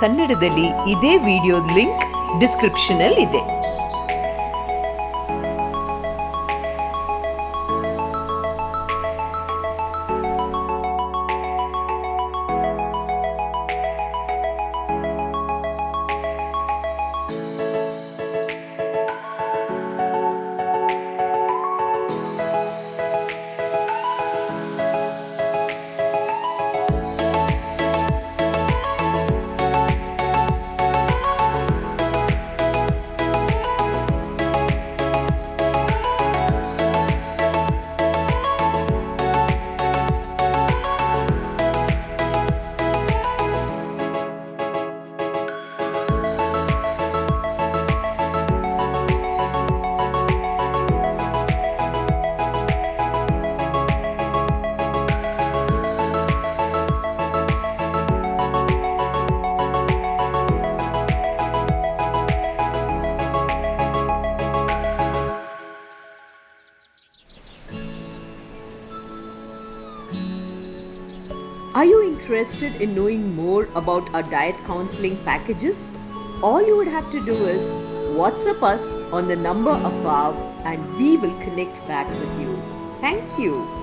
ಕನ್ನಡದಲ್ಲಿ ಇದೇ video link description ಅಲ್ಲಿ ಇದೆ. Are you interested in knowing more about our diet counseling packages? All you would have to do is WhatsApp us on the number above and we will connect back with you. Thank you.